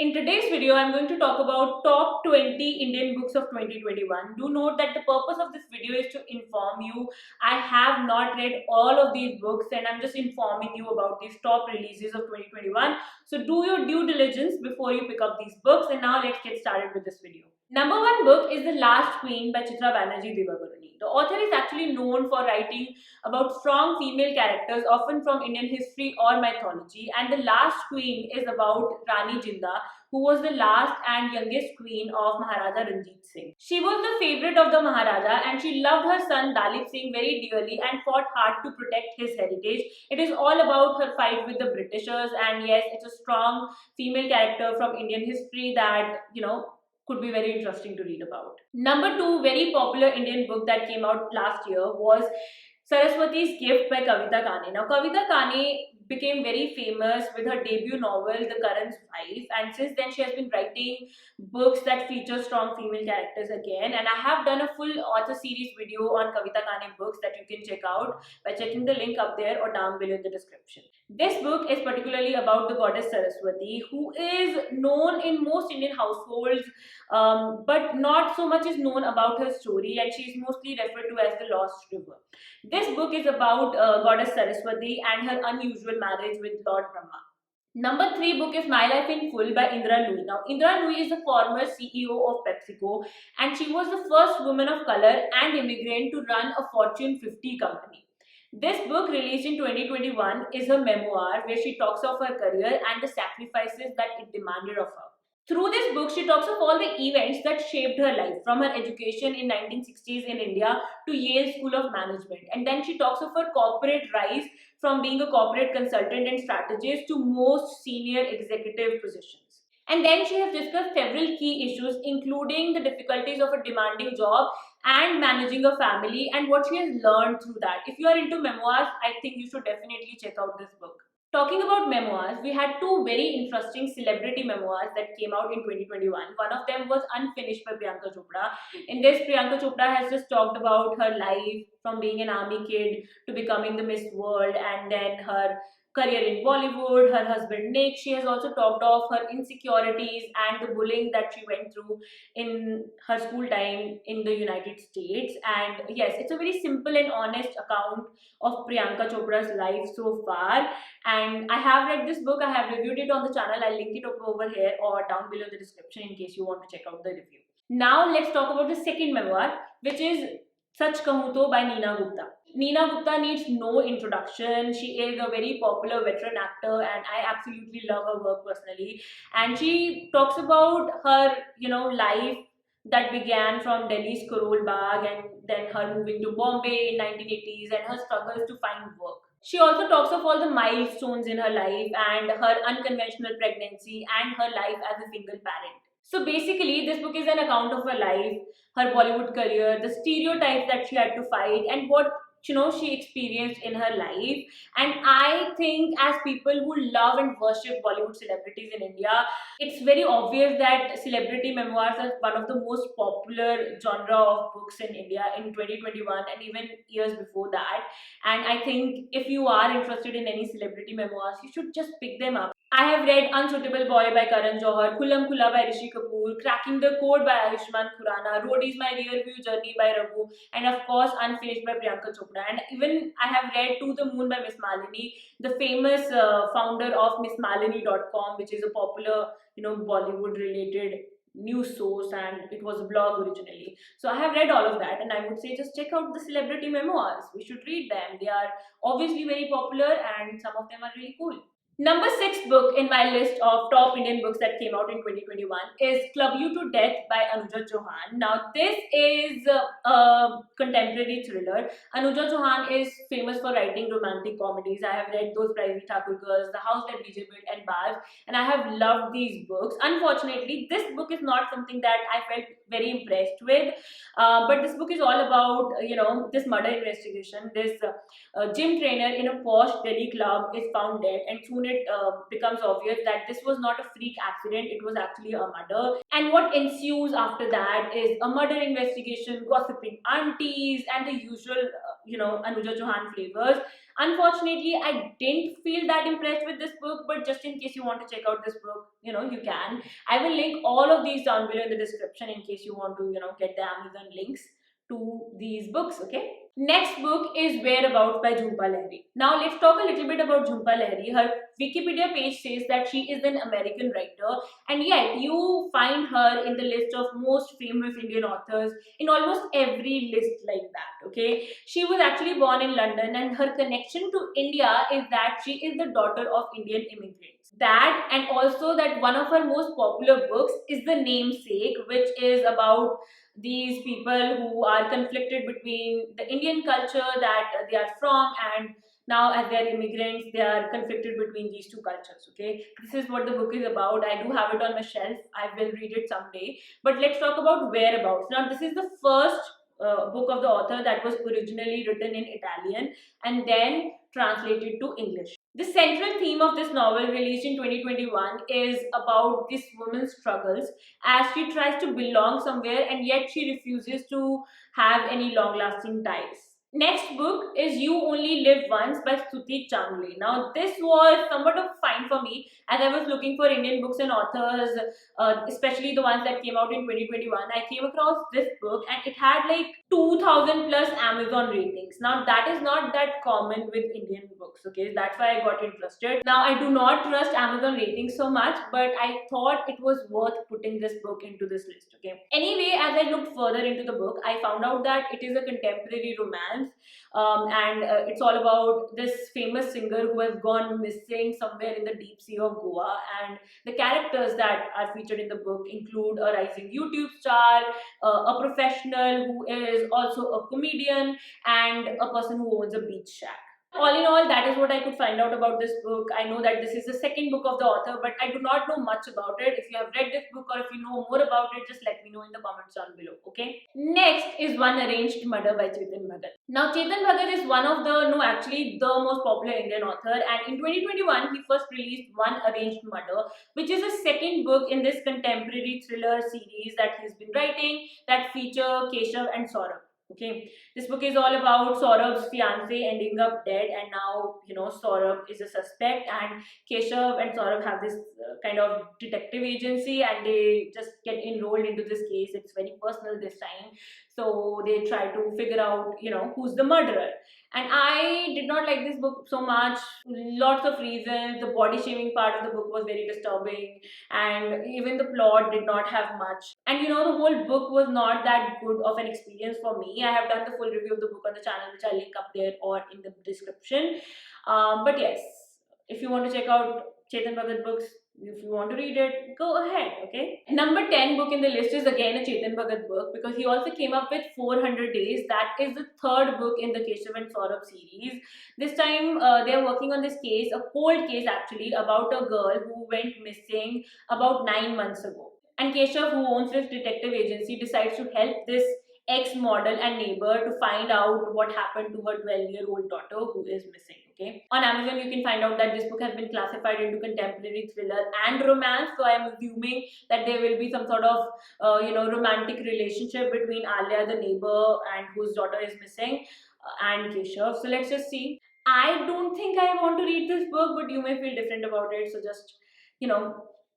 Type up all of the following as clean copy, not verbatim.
In today's video, I'm going to talk about top 20 Indian books of 2021. Do note that the purpose of this video is to inform you. I have not read all of these books and I'm just informing you about these top releases of 2021. So do your due diligence before you pick up these books. And now let's get started with this video. Number one book is The Last Queen by Chitra Banerjee Divakaruni. The author is actually known for writing about strong female characters, often from Indian history or mythology. And The Last Queen is about Rani Jinda, who was the last and youngest queen of Maharaja Ranjit Singh. She was the favorite of the Maharaja and she loved her son Dalip Singh very dearly and fought hard to protect his heritage. It is all about her fight with the Britishers, and yes, it's a strong female character from Indian history that, could be very interesting to read about. Number two, very popular Indian book that came out last year was Saraswati's Gift by Kavita Kane. Now, Kavita Kane became very famous with her debut novel, The Karan's Wife, and since then she has been writing books that feature strong female characters again. And I have done a full author series video on Kavita Kane books that you can check out by checking the link up there or down below in the description. This book is particularly about the goddess Saraswati, who is known in most Indian households, but not so much is known about her story, and she is mostly referred to as the Lost River. This book is about goddess Saraswati and her unusual marriage with Lord Brahma. Number three book is My Life in Full by Indra Nooyi. Now, Indra Nooyi is the former CEO of PepsiCo, and she was the first woman of color and immigrant to run a Fortune 50 company. This book, released in 2021, is her memoir where she talks of her career and the sacrifices that it demanded of her. Through this book, she talks of all the events that shaped her life, from her education in 1960s in India to Yale School of Management. And then she talks of her corporate rise from being a corporate consultant and strategist to most senior executive positions. And then she has discussed several key issues, including the difficulties of a demanding job and managing a family and what she has learned through that. If you are into memoirs, I think you should definitely check out this book. Talking about memoirs, we had two very interesting celebrity memoirs that came out in 2021. One of them was Unfinished by Priyanka Chopra. In this, Priyanka Chopra has just talked about her life from being an army kid to becoming the Miss World, and then her career in Bollywood, her husband Nick. She has also talked of her insecurities and the bullying that she went through in her school time in the United States. And yes, it's a very simple and honest account of Priyanka Chopra's life so far. And I have read this book, I have reviewed it on the channel. I'll link it up over here or down below in the description in case you want to check out the review. Now let's talk about the second memoir, which is Sach Kahun To by Neena Gupta. Neena Gupta needs no introduction. She is a very popular veteran actor and I absolutely love her work personally. And she talks about her, life that began from Delhi's Karol Bagh and then her moving to Bombay in 1980s and her struggles to find work. She also talks of all the milestones in her life and her unconventional pregnancy and her life as a single parent. So basically, this book is an account of her life, her Bollywood career, the stereotypes that she had to fight, and what she experienced in her life. And I think, as people who love and worship Bollywood celebrities in India, it's very obvious that celebrity memoirs are one of the most popular genre of books in India in 2021 and even years before that. And I think if you are interested in any celebrity memoirs, you should just pick them up. I have read Unsuitable Boy by Karan, Johar, Khulam Khula by Rishi Kapoor, Cracking the Code by Ayushmann Khurrana, Road is My Rear View Journey by Raghu, and of course Unfinished by Priyanka Chopra. And even I have read To the Moon by Miss Malini, the famous founder of MissMalini.com, which is a popular, Bollywood related news source, and it was a blog originally. So I have read all of that, and I would say just check out the celebrity memoirs. We should read them. They are obviously very popular and some of them are really cool. Number 6 book in my list of top Indian books that came out in 2021 is Club You to Death by Anuja Chauhan. Now, this is a contemporary thriller. Anuja Chauhan is famous for writing romantic comedies. I have read Those Pricey Thakur Girls, The House That DJ Built, and Bars, and I have loved these books. Unfortunately, this book is not something that I felt very impressed with, but this book is all about, this murder investigation. This gym trainer in a posh Delhi club is found dead, and soon it becomes obvious that this was not a freak accident, it was actually a murder. And what ensues after that is a murder investigation, gossiping aunties, and the usual Anuja Chauhan flavors. Unfortunately, I didn't feel that impressed with this book, but just in case you want to check out this book, you can. I will link all of these down below in the description in case you want to, get the Amazon links to these books, okay? Next book is Whereabouts by Jhumpa Lahiri. Now let's talk a little bit about Jhumpa Lahiri. Her Wikipedia page says that she is an American writer, and yet you find her in the list of most famous Indian authors in almost every list like that, okay? She was actually born in London, and her connection to India is that she is the daughter of Indian immigrants. That, and also that one of her most popular books is The Namesake, which is about these people who are conflicted between the Indian culture that they are from, and now as they are immigrants they are conflicted between these two cultures, okay? This is what the book is about. I do have it on my shelf. I will read it someday. But let's talk about Whereabouts. Now this is the first book of the author that was originally written in Italian and then translated to English. The central theme of this novel, released in 2021, is about this woman's struggles as she tries to belong somewhere and yet she refuses to have any long lasting ties. Next book is You Only Live Once by Suti Chandley. Now, this was somewhat of a find for me as I was looking for Indian books and authors, especially the ones that came out in 2021. I came across this book and it had like 2000 plus Amazon ratings. Now, that is not that common with Indian books, okay? That's why I got interested. Now, I do not trust Amazon ratings so much, but I thought it was worth putting this book into this list, okay? Anyway, as I looked further into the book, I found out that it is a contemporary romance, and it's all about this famous singer who has gone missing somewhere in the deep sea of Goa, and the characters that are featured in the book include a rising YouTube star, a professional who is also a comedian, and a person who owns a beach shack. All in all, that is what I could find out about this book. I know that this is the second book of the author, but I do not know much about it. If you have read this book or if you know more about it, just let me know in the comments down below, okay? Next is One Arranged Murder by Chetan Bhagat. Now, Chetan Bhagat is one of the, no, actually the most popular Indian author, and in 2021, he first released One Arranged Murder, which is a second book in this contemporary thriller series that he's been writing that feature Keshav and Saurabh. Okay, this book is all about Saurabh's fiance ending up dead, and now Saurabh is a suspect, and Keshav and Saurabh have this kind of detective agency, and they just get enrolled into this case. It's very personal this time, so they try to figure out who's the murderer. And I did not like this book so much. Lots of reasons. The body shaming part of the book was very disturbing, and even the plot did not have much. And the whole book was not that good of an experience for me. I have done the full review of the book on the channel, which I'll link up there or in the description. But yes, if you want to check out Chetan Bhagat books, if you want to read it, go ahead, okay? Number 10 book in the list is again a Chetan Bhagat book, because he also came up with 400 Days. That is the third book in the Keshav and Saurabh series. This time they are working on this case, a cold case actually, about a girl who went missing about 9 months ago. And Keshav, who owns this detective agency, decides to help this ex-model and neighbor to find out what happened to her 12-year-old daughter who is missing, okay? On Amazon, you can find out that this book has been classified into contemporary thriller and romance, so I am assuming that there will be some sort of, romantic relationship between Alia, the neighbor, and whose daughter is missing, and Keshav. So let's just see. I don't think I want to read this book, but you may feel different about it, so just,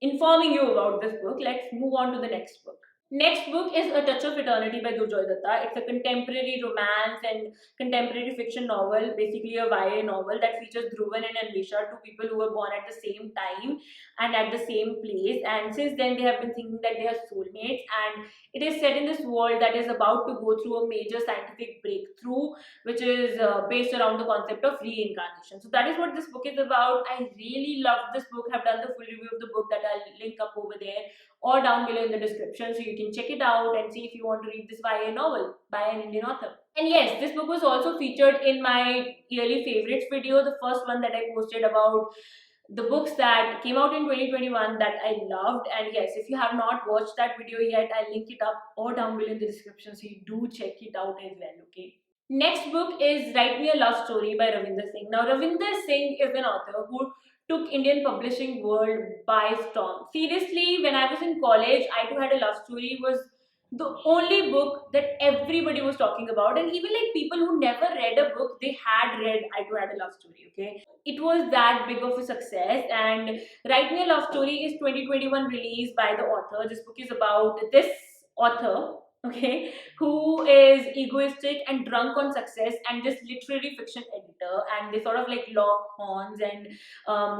informing you about this book. Let's move on to the next book. Next book is A Touch of Eternity by Durjoy Datta. It's a contemporary romance and contemporary fiction novel, basically a YA novel that features Dhruvan and Anvesha, two people who were born at the same time and at the same place. And since then, they have been thinking that they are soulmates. And it is set in this world that is about to go through a major scientific breakthrough, which is based around the concept of reincarnation. So that is what this book is about. I really loved this book. I've done the full review of the book that I'll link up over there or down below in the description, so you can check it out and see if you want to read this YA novel by an Indian author. And yes, this book was also featured in my yearly favorites video, the first one that I posted about the books that came out in 2021 that I loved. And yes, if you have not watched that video yet, I'll link it up or down below in the description, so you do check it out as well, okay? Next book is Write Me a Love Story by Ravinder Singh. Now, Ravinder Singh is an author who took Indian publishing world by storm. Seriously, when I was in college, I too had a love story. It was The only book that everybody was talking about, and even like people who never read a book, they had read I Do Had a Love Story. Okay, it was that big of a success. And Write Me a Love Story is 2021 release by the author. This book is about this author, okay, who is egoistic and drunk on success, and this literary fiction editor, and they sort of like lock horns. And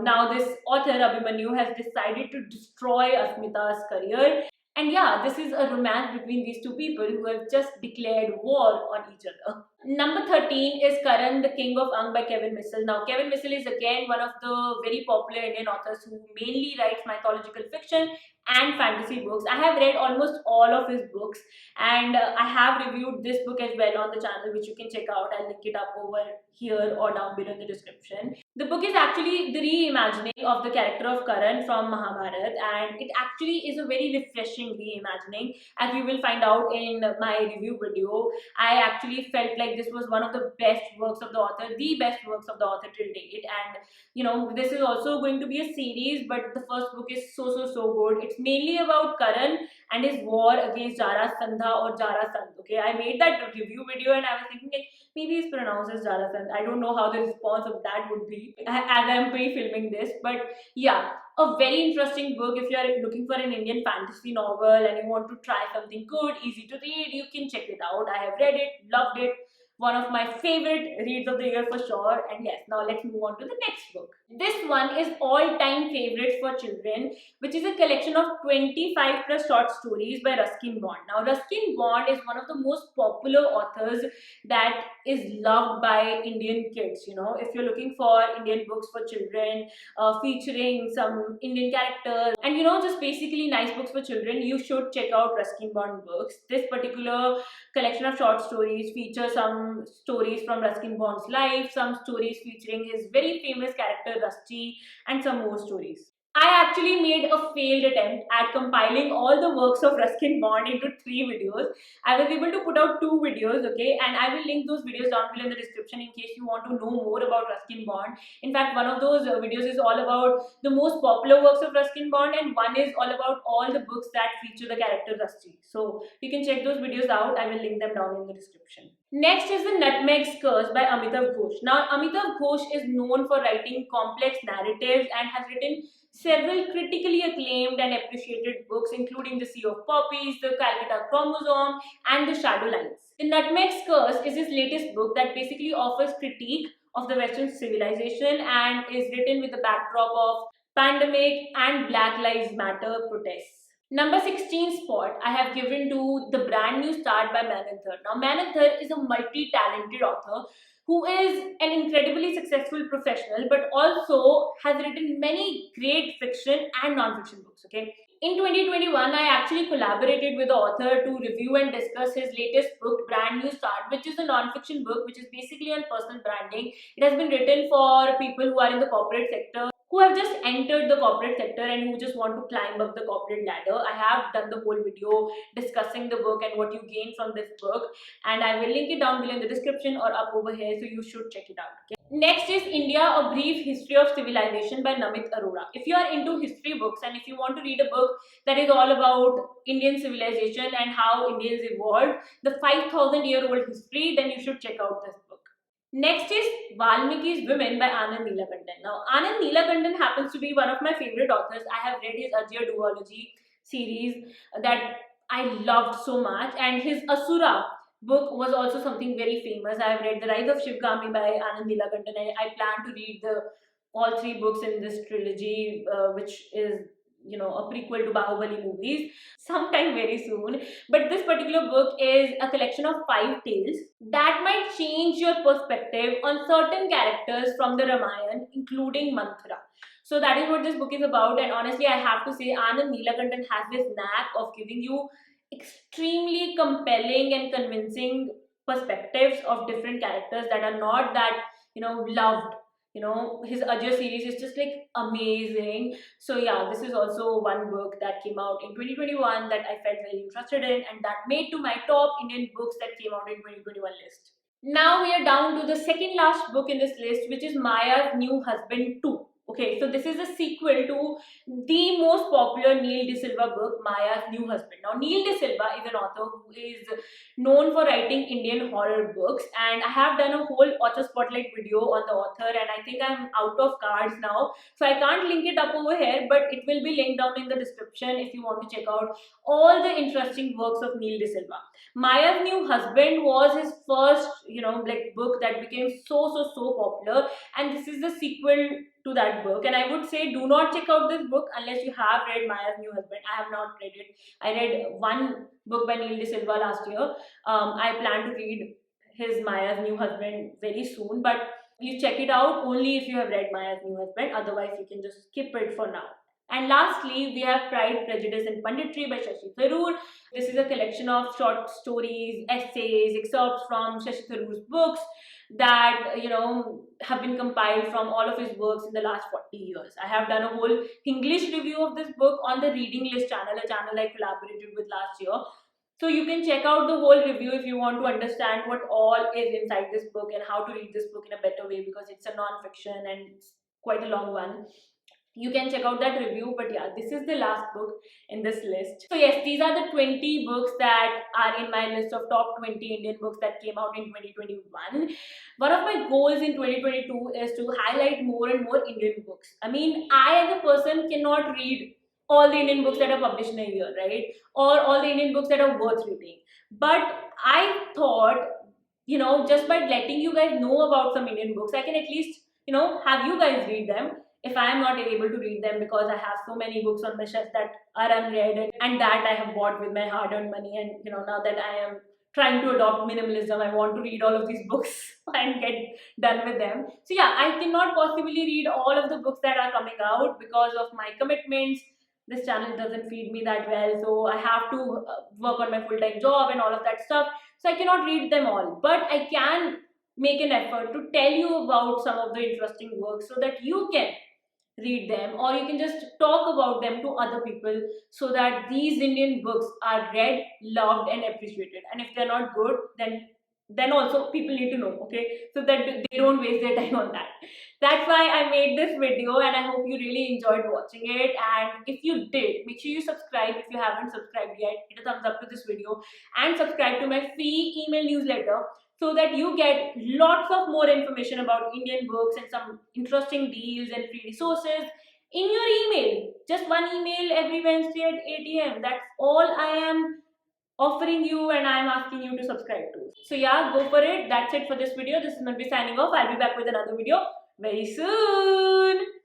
now this author Abhimanyu has decided to destroy Asmita's career. And yeah, this is a romance between these two people who have just declared war on each other. Number 13 is Karan, the King of Ang by Kevin Missel. Now, Kevin Missel is again one of the very popular Indian authors who mainly writes mythological fiction and fantasy books. I have read almost all of his books, and I have reviewed this book as well on the channel, which you can check out. I'll link it up over here or down below in the description. The book is actually the reimagining of the character of Karan from Mahabharata, and it actually is a very refreshing reimagining, as we will find out in my review video. I actually felt like this was one of the best works of the author, the best works of the author till date. And this is also going to be a series, but the first book is so good. It's mainly about Karan and his war against Jarasandha or Jarasandh. Okay, I made that review video and I was thinking like maybe it's pronounced as Jarasandh. I don't know how the response of that would be as I'm pre-filming this, but yeah, a very interesting book. If you are looking for an Indian fantasy novel and you want to try something good, easy to read, you can check it out. I have read it, loved it. One of my favorite reads of the year for sure. And yes, now let's move on to the next book. This one is all-time favorite for children, which is a collection of 25 plus short stories by Ruskinborn. Now, Ruskinborn is one of the most popular authors that is loved by Indian kids. If you're looking for Indian books for children, featuring some Indian characters, and just basically nice books for children, you should check out Ruskinborn Books. This particular collection of short stories features some stories from Ruskinborn's life, some stories featuring his very famous character Rusty, and some more stories. I actually made a failed attempt at compiling all the works of Ruskin Bond into 3 videos. I was able to put out 2 videos, okay, and I will link those videos down below in the description in case you want to know more about Ruskin Bond. In fact, one of those videos is all about the most popular works of Ruskin Bond, and one is all about all the books that feature the character Rusty. So you can check those videos out. I will link them down in the description. Next is the Nutmeg's Curse by Amitabh Ghosh. Now, Amitabh Ghosh is known for writing complex narratives and has written several critically acclaimed and appreciated books, including The Sea of Poppies, The Calcutta Chromosome, and The Shadow Lines. The Nutmeg's Curse is his latest book that basically offers critique of the Western civilization and is written with the backdrop of pandemic and Black Lives Matter protests. Number 16 spot I have given to The Brand New Start by Mananthar. Now, Mananthar is a multi-talented author who is an incredibly successful professional but also has written many great fiction and non-fiction books. Okay, in 2021, I actually collaborated with the author to review and discuss his latest book, Brand New Start, which is a non-fiction book which is basically on personal branding. It has been written for people who are in the corporate sector, who have just entered the corporate sector and who just want to climb up the corporate ladder. I have done the whole video discussing the book and what you gain from this book, and I will link it down below in the description or up over here, so you should check it out. Okay? Next is India, A Brief History of Civilization by Namit. If you are into history books and if you want to read a book that is all about Indian civilization and how Indians evolved, the 5,000-year-old history, then you should check out this book. Next is Valmiki's Women by Anand Neelakantan. Now, Anand Neelakantan happens to be one of my favorite authors. I have read his Ajya duology series that I loved so much, and his Asura book was also something very famous. I have read The Rise of Shivgami by Anand Neelakantan, and I plan to read all 3 books in this trilogy, which is a prequel to Bahubali movies, sometime very soon. But this particular book is a collection of 5 tales that might change your perspective on certain characters from the Ramayana, including Manthara. So that is what this book is about, and honestly, I have to say, Anand Neelakantan has this knack of giving you extremely compelling and convincing perspectives of different characters that are not that loved. His Ajay series is just like amazing. So yeah, this is also one book that came out in 2021 that I felt very interested in, and that made to my top Indian books that came out in 2021 list. Now we are down to the second last book in this list, which is Maya's New Husband 2. Okay, so this is a sequel to the most popular Neil De Silva book, Maya's New Husband. Now, Neil De Silva is an author who is known for writing Indian horror books, and I have done a whole author spotlight video on the author, and I think I'm out of cards now, so I can't link it up over here, but it will be linked down in the description if you want to check out all the interesting works of Neil De Silva. Maya's New Husband was his first, like book that became so popular, and this is the sequel to that book. And I would say do not check out this book unless you have read Maya's New Husband. I have not read it. I read one book by Neil De Silva last year. I plan to read his Maya's New Husband very soon, but you check it out only if you have read Maya's New Husband. Otherwise, you can just skip it for now. And lastly, we have Pride, Prejudice and Punditry by Shashi Tharoor. This is a collection of short stories, essays, excerpts from Shashi Tharoor's books that have been compiled from all of his works in the last 40 years. I have done a whole English review of this book on the Reading List channel, a channel I collaborated with last year. So you can check out the whole review if you want to understand what all is inside this book and how to read this book in a better way, because it's a non-fiction and it's quite a long one. You can check out that review, but yeah, this is the last book in this list. So yes, these are the 20 books that are in my list of top 20 Indian books that came out in 2021. One of my goals in 2022 is to highlight more and more Indian books. I mean, I as a person cannot read all the Indian books that are published in a year, right? Or all the Indian books that are worth reading. But I thought, just by letting you guys know about some Indian books, I can at least, have you guys read them if I am not able to read them, because I have so many books on my shelf that are unread and that I have bought with my hard-earned money. And now that I am trying to adopt minimalism, I want to read all of these books and get done with them. So yeah, I cannot possibly read all of the books that are coming out because of my commitments. This channel doesn't feed me that well, so I have to work on my full-time job and all of that stuff. So I cannot read them all, but I can make an effort to tell you about some of the interesting works so that you can read them, or you can just talk about them to other people so that these Indian books are read, loved and appreciated. And if they're not good, then also people need to know, okay, so that they don't waste their time on that. That's why I made this video, and I hope you really enjoyed watching it. And if you did, make sure you subscribe if you haven't subscribed yet. Hit a thumbs up to this video and subscribe to my free email newsletter so that you get lots of more information about Indian books and some interesting deals and free resources in your email. Just one email every Wednesday at 8 AM. That's all I am offering you, and I am asking you to subscribe to. So yeah, go for it. That's it for this video. This is Nutmeg signing off. I'll be back with another video very soon.